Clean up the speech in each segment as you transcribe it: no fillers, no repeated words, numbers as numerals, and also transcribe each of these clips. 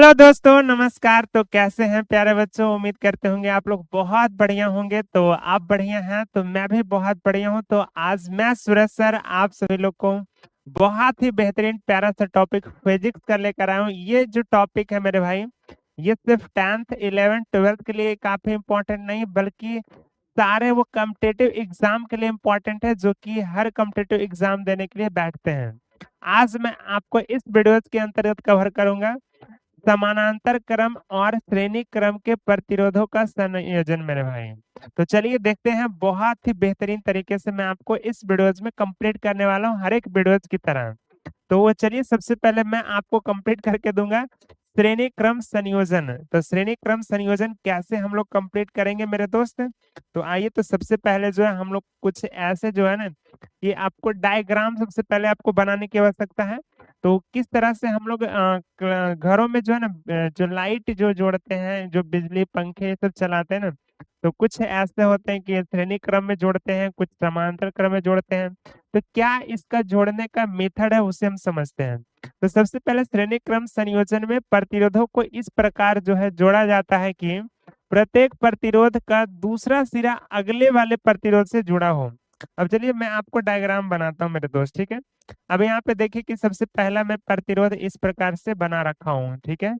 Hello दोस्तों, नमस्कार। तो कैसे हैं प्यारे बच्चों? उम्मीद करते होंगे आप लोग बहुत बढ़िया होंगे। तो आप बढ़िया हैं तो मैं भी बहुत बढ़िया हूं। तो आज मैं सूरज सर आप सभी लोग को बहुत ही बेहतरीन प्यारा सा टॉपिक फिजिक्स का लेकर आया हूं। ये जो टॉपिक है मेरे भाई, ये सिर्फ 10th 11th 12th के लिए काफी इम्पोर्टेंट नहीं, बल्कि सारे वो कॉम्पिटिटिव एग्जाम के लिए इम्पोर्टेंट है, जो कि हर कॉम्पिटिटिव एग्जाम देने के लिए बैठते हैं। आज मैं आपको इस वीडियो के अंतर्गत कवर करूंगा समानांतर क्रम और श्रेणी क्रम के प्रतिरोधों का संयोजन मेरे भाई। तो चलिए देखते हैं। बहुत ही बेहतरीन तरीके से मैं आपको इस वीडियोज में कंप्लीट करने वाला हूँ, हर एक वीडियोज की तरह। तो वो चलिए, सबसे पहले मैं आपको कंप्लीट करके दूंगा श्रेणी क्रम संयोजन। तो श्रेणी क्रम संयोजन कैसे हम लोग कंप्लीट करेंगे मेरे दोस्त? तो आइए, तो सबसे पहले जो है हम लोग कुछ ऐसे जो है ना, ये आपको डायग्राम सबसे पहले आपको बनाने की आवश्यकता है। तो किस तरह से हम लोग घरों में जो है ना, जो लाइट जो जोड़ते हैं, जो बिजली पंखे ये सब चलाते हैं ना, तो कुछ ऐसे होते हैं कि श्रेणी क्रम में जोड़ते हैं, कुछ समांतर क्रम में जोड़ते हैं। तो क्या इसका जोड़ने का मेथड है, उसे हम समझते हैं। तो सबसे पहले श्रेणी क्रम संयोजन में प्रतिरोधों को इस प्रकार जो है जोड़ा जाता है कि प्रत्येक प्रतिरोध का दूसरा सिरा अगले वाले प्रतिरोध से जुड़ा हो। अब चलिए मैं आपको डायग्राम बनाता हूँ मेरे दोस्त, ठीक है। अब यहाँ पे देखिए कि सबसे पहला मैं प्रतिरोध इस प्रकार से बना रखा हूँ, ठीक है।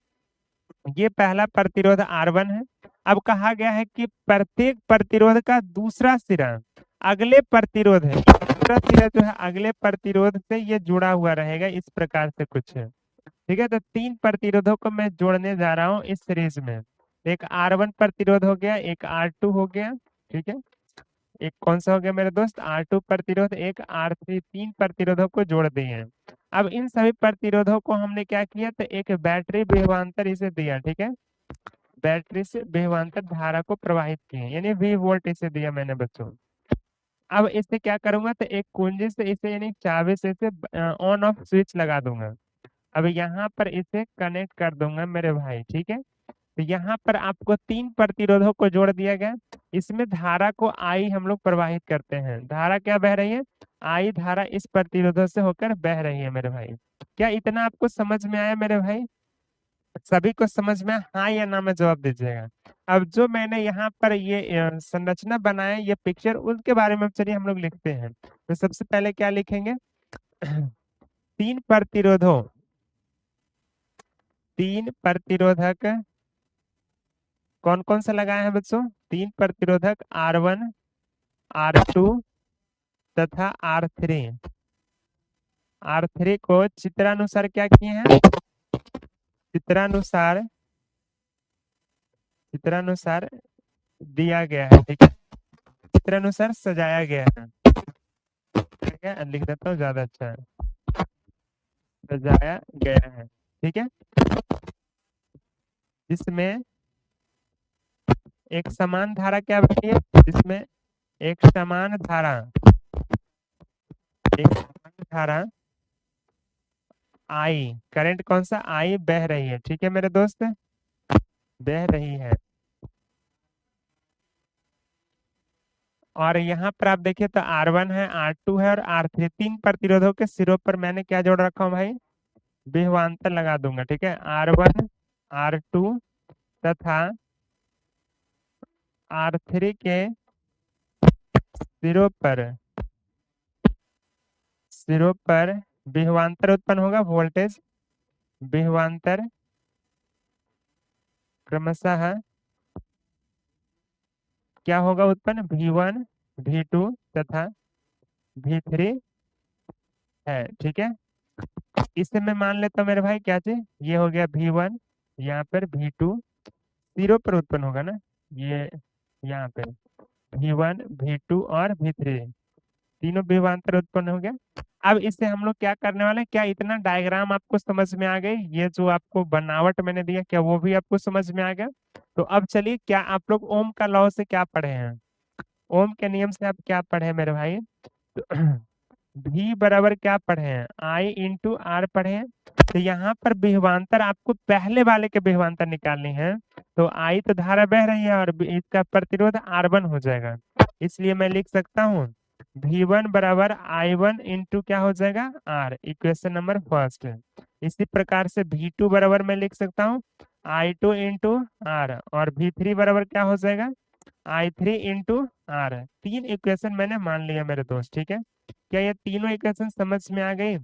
ये पहला प्रतिरोध R1 है। अब कहा गया है कि प्रत्येक प्रतिरोध का दूसरा सिरा अगले प्रतिरोध है, दूसरा सिरा जो है अगले प्रतिरोध से ये जुड़ा हुआ रहेगा, इस प्रकार से कुछ है, ठीक है। तो तीन प्रतिरोधों को मैं जोड़ने जा रहा हूँ इस सीरीज में। एक R1 प्रतिरोध हो गया, एक R2 हो गया, ठीक है। एक कौन सा हो गया मेरे दोस्त? R2 प्रतिरोध, एक R3, तीन प्रतिरोधों को जोड़ दिए हैं। अब इन सभी प्रतिरोधों को हमने क्या किया, तो एक बैटरी विभवांतर इसे दिया, ठीक है। बैटरी से विभवांतर धारा को प्रवाहित किए, यानी V वोल्ट इसे दिया मैंने बच्चों। अब इसे क्या करूंगा, तो एक कुंजी से इसे यानी चाबी से इसे ऑन ऑफ स्विच लगा दूंगा। अब यहाँ पर इसे कनेक्ट कर दूंगा मेरे भाई, ठीक है। तो यहाँ पर आपको तीन प्रतिरोधों को जोड़ दिया गया। इसमें धारा को आई हम लोग प्रवाहित करते हैं। धारा क्या बह रही है? आई धारा इस प्रतिरोधों से होकर बह रही है मेरे भाई। क्या इतना आपको समझ में आया मेरे भाई? सभी को समझ में हाँ या ना में जवाब दीजिएगा। अब जो मैंने यहाँ पर ये संरचना बनाया, ये पिक्चर, उसके बारे में चलिए हम लोग लिखते हैं। तो सबसे पहले क्या लिखेंगे? तीन प्रतिरोधों, तीन प्रतिरोधक कौन कौन सा लगाए हैं बच्चों? तीन प्रतिरोधक R1, R2 तथा R3। R3 को चित्रानुसार क्या किए हैं? चित्रानुसार, चित्रानुसार दिया गया है, ठीक है। चित्रानुसार सजाया गया है, ठीक है। लिख देता हूँ, ज्यादा अच्छा है। सजाया गया है, ठीक है। जिसमें एक समान धारा क्या बनी है? जिसमें एक समान धारा, एक समान धारा आई, करंट कौन सा? आई बह रही है, ठीक है मेरे दोस्त, बह रही है। और यहाँ पर आप देखिए तो R1 है, R2 है और R3, तीन प्रतिरोधों के सिरों पर मैंने क्या जोड़ रखा हूँ भाई? विभवांतर लगा दूंगा, ठीक है। R1, R2 तथा R3 के सिरों पर, सिरों पर विभवांतर उत्पन्न होगा, वोल्टेज विभवांतर क्रमशः क्या होगा उत्पन्न? V1, V2 तथा V3 है, ठीक है। इससे मैं मान लेता हूँ मेरे भाई क्या चीज, ये हो गया V1, यहाँ पर V2 जीरो पर उत्पन्न होगा ना, ये यहाँ पे V1, V2 और V3 तीनों विभवांतर उत्पन्न हो गया। अब इससे हम लोग क्या करने वाले हैं? क्या इतना डायग्राम आपको समझ में आ गई? ये जो आपको बनावट मैंने दिया, क्या वो भी आपको समझ में आ गया? तो अब चलिए, क्या आप लोग ओम का लॉ से क्या पढ़े हैं? ओम के नियम से आप क्या पढ़े हैं मेरे भाई? तो V बराबर क्या पढ़े हैं? I इंटू R पढ़े हैं। तो यहाँ पर विभवांतर आपको पहले वाले के विभवांतर निकालनी है। तो I तो धारा बह रही है और इसका प्रतिरोध R1 हो जाएगा। इसलिए मैं लिख सकता हूँ V1 बराबर I1 इंटू क्या हो जाएगा? R, equation number first. इसी प्रकार से V2 बराबर मैं लिख सकता हूँ I2 इंटू आर, और V3 बराबर क्या हो जाएगा I3 इंटू आर। तीन इक्वेशन मैंने मान लिया मेरे दोस्त, ठीक है। क्या ये तीनों इक्वेशन समझ में आ गई?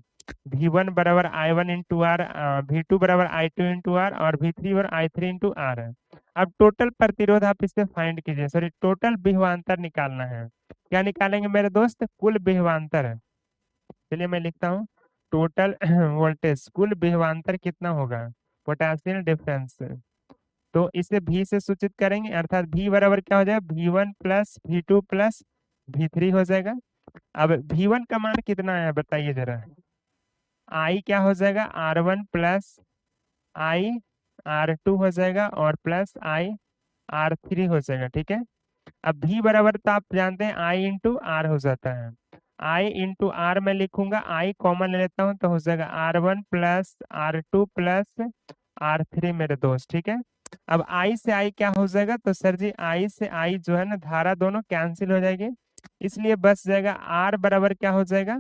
V1 बराबर I1 इंटू आर, V2 बराबर I2 इंटू आर, और V3 बराबर I3 इंटू आर है। अब टोटल प्रतिरोध आप इससे फाइंड कीजिए, सॉरी टोटल विभवांतर निकालना है। क्या निकालेंगे मेरे दोस्त? कुल विभवांतर। चलिए मैं लिखता हूँ टोटल वोल्टेज, कुल विभवांतर कितना होगा, पोटेंशियल डिफरेंस। तो इसे V से सूचित करेंगे, अर्थात V बराबर क्या हो जाएगा V1 plus V2 plus V3 हो जाएगा। अब V1 का मान कितना है बताइए जरा। I क्या हो जाएगा R1 प्लस I R2 हो जाएगा, और प्लस I R3 हो जाएगा, ठीक है। अब V बराबर तो आप जानते हैं I इंटू आर हो जाता है। I इंटू आर मैं लिखूंगा, I कॉमन ले लेता हूँ तो हो जाएगा R1 plus R2 plus R3 मेरे दोस्त, ठीक है। अब I से I क्या हो जाएगा, तो सर जी I से I जो है ना धारा दोनों कैंसिल हो जाएगी, इसलिए बच जाएगा R बराबर क्या हो जाएगा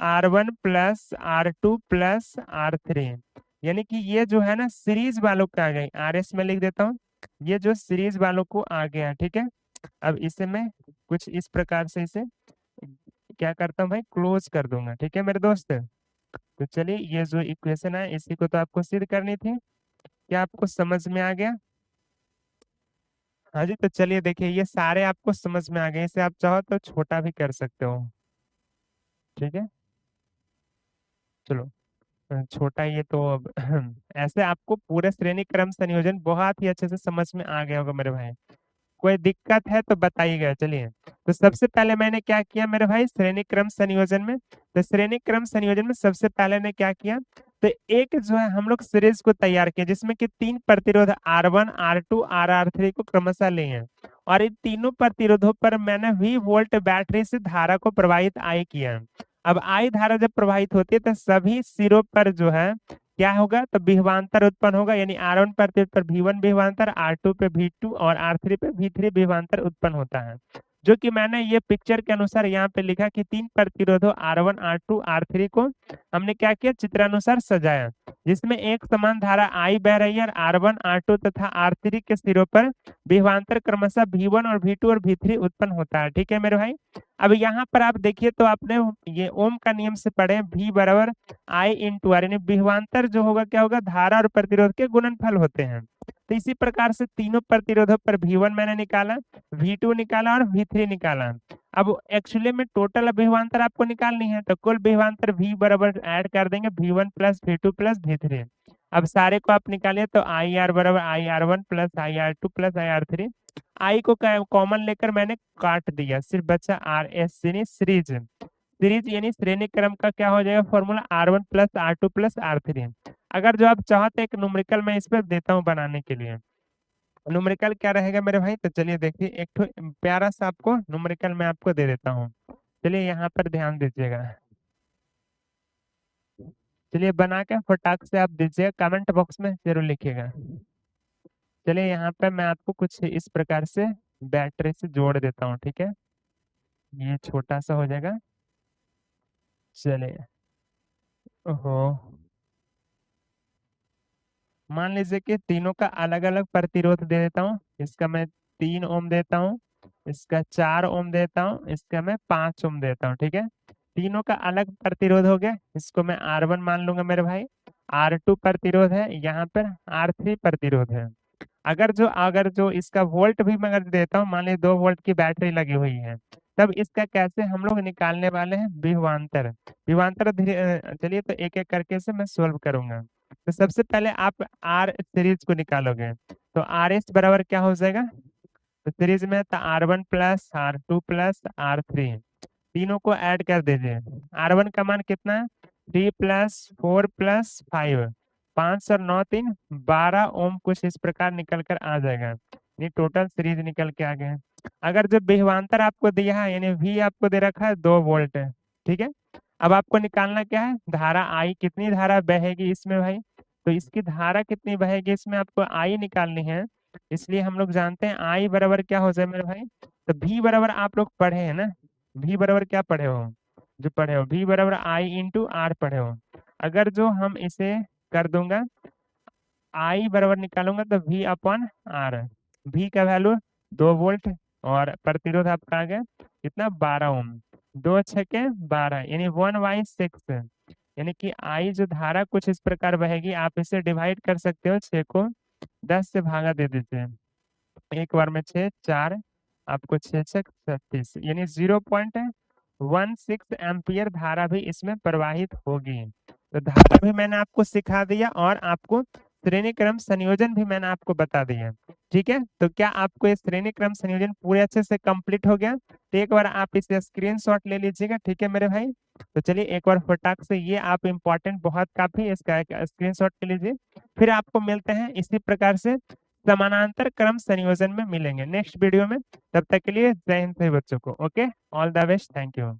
R1 plus R2 plus R3। यानी कि ये जो है ना सीरीज वालों का आ गई, RS में लिख देता हूँ, ये जो सीरीज वालों को आ गया, ठीक है। अब इसे मैं कुछ इस प्रकार से इसे क्या करता हूँ भाई, क्लोज कर दूंगा, ठीक है मेरे दोस्त। तो चलिए ये जो इक्वेशन है इसी को तो आपको सिद्ध करनी थी। क्या आपको समझ में आ गया? हाँ जी, तो चलिए देखिए ये सारे आपको समझ में आ गए, इसे आप चाहो तो छोटा भी कर सकते हो, ठीक है। चलो छोटा ये तो अब ऐसे आपको पूरे श्रेणी क्रम संयोजन बहुत ही अच्छे से समझ में आ गया होगा मेरे भाई। कोई दिक्कत है तो बताइएगा। चलिए तो सबसे पहले मैंने क्या किया मेरे भाई, श्रेणी क्रम संयोजन में, तो श्रेणी क्रम संयोजन में सबसे पहले ने क्या किया, तो एक जो है हम लोग सीरीज को तैयार किया जिसमें कि तीन प्रतिरोध R1 R2 R3 को क्रमशः लिए हैं, और इन तीनों प्रतिरोधों पर मैंने V वोल्ट बैटरी से धारा को प्रवाहित I किया। अब I धारा जब प्रवाहित होती है तो सभी सिरों पर जो है क्या होगा, तो विभवांतर उत्पन्न होगा, यानी R1 प्रतिरोध पर V1 विभवांतर, R2 पे V2 और R3 पे V3 विभवांतर उत्पन्न होता है। जो कि मैंने ये पिक्चर के अनुसार यहाँ पे लिखा कि तीन प्रतिरोधों R1 R2 R3 को हमने क्या किया, चित्रानुसार सजाया, जिसमें एक समान धारा I बह रही है, R1 R2 तथा R3 के सिरों पर विभवांतर क्रमशः V1 और V2 और V3 उत्पन्न होता है, ठीक है मेरे भाई। अब यहाँ पर आप देखिए तो आपने ये ओम का नियम से पढ़े, V बराबर I इंटू आर, यानी विभवांतर जो होगा क्या होगा, धारा और प्रतिरोध के गुणनफल होते हैं। तो इसी प्रकार से तीनों प्रतिरोधों पर V1 मैंने निकाला, V2 निकाला और V3 निकाला। अब एक्चुअली में टोटल विभवांतर आपको निकालनी है, तो कुल विभवांतर V बराबर ऐड कर देंगे V1 plus V2 plus V3। अब सारे को आप निकालिए तो IR बराबर IR1 plus IR2 plus IR3। I को कॉमन लेकर मैंने काट दिया, सिर्फ बचा RS यानी सीरीज। सीरीज यानी श्रेणी क्रम का क्या हो जाएगा formula, R1 plus R2 plus R3। अगर जो आप चाहते एक न्यूमेरिकल मैं इस पर देता हूँ बनाने के लिए, न्यूमेरिकल क्या रहेगा मेरे भाई, तो चलिए देखिए एक तो प्यारा सा आपको न्यूमेरिकल मैं आपको दे देता हूँ। चलिए यहाँ पर ध्यान दीजिएगा, चलिए बना के फटाक से आप दीजिएगा, कमेंट बॉक्स में जरूर लिखिएगा। चलिए यहाँ पे मैं आपको कुछ इस प्रकार से बैटरी से जोड़ देता हूँ, ठीक है। ये छोटा सा हो जाएगा। चलिए ओहो, मान लीजिए कि तीनों का अलग अलग प्रतिरोध दे देता हूँ। इसका मैं 3 ओम देता हूँ, इसका 4 ओम देता हूँ, इसका मैं 5 ओम देता हूँ, ठीक है। तीनों का अलग प्रतिरोध हो गया, इसको मैं R1 मान लूंगा मेरे भाई। R2 प्रतिरोध है, यहाँ पर R3 प्रतिरोध है। अगर जो इसका वोल्ट भी मैं अगर देता हूँ, मान लीजिए 2 वोल्ट की बैटरी लगी हुई है, तब इसका कैसे हम लोग निकालने वाले हैं, विभवांतर। विभवांतर चलिए तो एक एक करके से मैं सोल्व करूंगा। तो सबसे पहले आप आर सीरीज को निकालोगे, तो आर एस बराबर क्या हो जाएगा, तो सीरीज में तो R1 plus R2 plus R3, तीनों को ऐड कर दीजिए। R1 का मान कितना है, 3 प्लस 4 प्लस 5, 5 और 9 3 12 ओम कुछ इस प्रकार निकल कर आ जाएगा। ये टोटल सीरीज निकल के आ गए। अगर जो विभवांतर आपको दिया है यानी V आपको दे रखा है 2 वोल्ट है, ठीक है। अब आपको निकालना क्या है, धारा I, कितनी धारा बहेगी इसमें भाई, तो इसकी धारा कितनी बहेगी इसमें आपको I निकालनी है। इसलिए हम लोग जानते हैं I बराबर क्या हो जाए मेरे भाई, तो V बराबर आप लोग पढ़े हैं ना, V बराबर क्या पढ़े हो, जो पढ़े हो V बराबर I इंटू आर पढ़े हो। अगर जो हम इसे कर दूंगा आई बराबर निकालूंगा तो V अपॉन आर, V का वैल्यू 2 वोल्ट और प्रतिरोध आपका आ गया कितना 12 ओम, 2 6 12 यानी 1/6, यानी कि आई जो धारा कुछ इस प्रकार बहेगी। आप इसे डिवाइड कर सकते हो, 6 को 10 से भागा दे दीजिए, एक बार में 6 4, आपको 6 6 36 यानी 0.16 एम्पियर धारा भी इसमें प्रवाहित होगी। तो धारा भी मैंने आपको सिखा दिया और आपको श्रेणी क्रम संयोजन भी मैंने आपको बता दिया। ठीक है, तो क्या आपको ये श्रेणी क्रम संयोजन पूरे अच्छे से कंप्लीट हो गया? तो एक बार आप इसे स्क्रीनशॉट ले लीजिएगा। ठीक है मेरे भाई, तो चलिए एक बार फटाक से ये आप इम्पोर्टेंट बहुत काफी इसका स्क्रीनशॉट ले लीजिए। फिर आपको मिलते हैं इसी प्रकार से समानांतर क्रम संयोजन में मिलेंगे नेक्स्ट वीडियो में। तब तक के लिए जय हिंद सभी बच्चों को। Okay, all the best, thank you.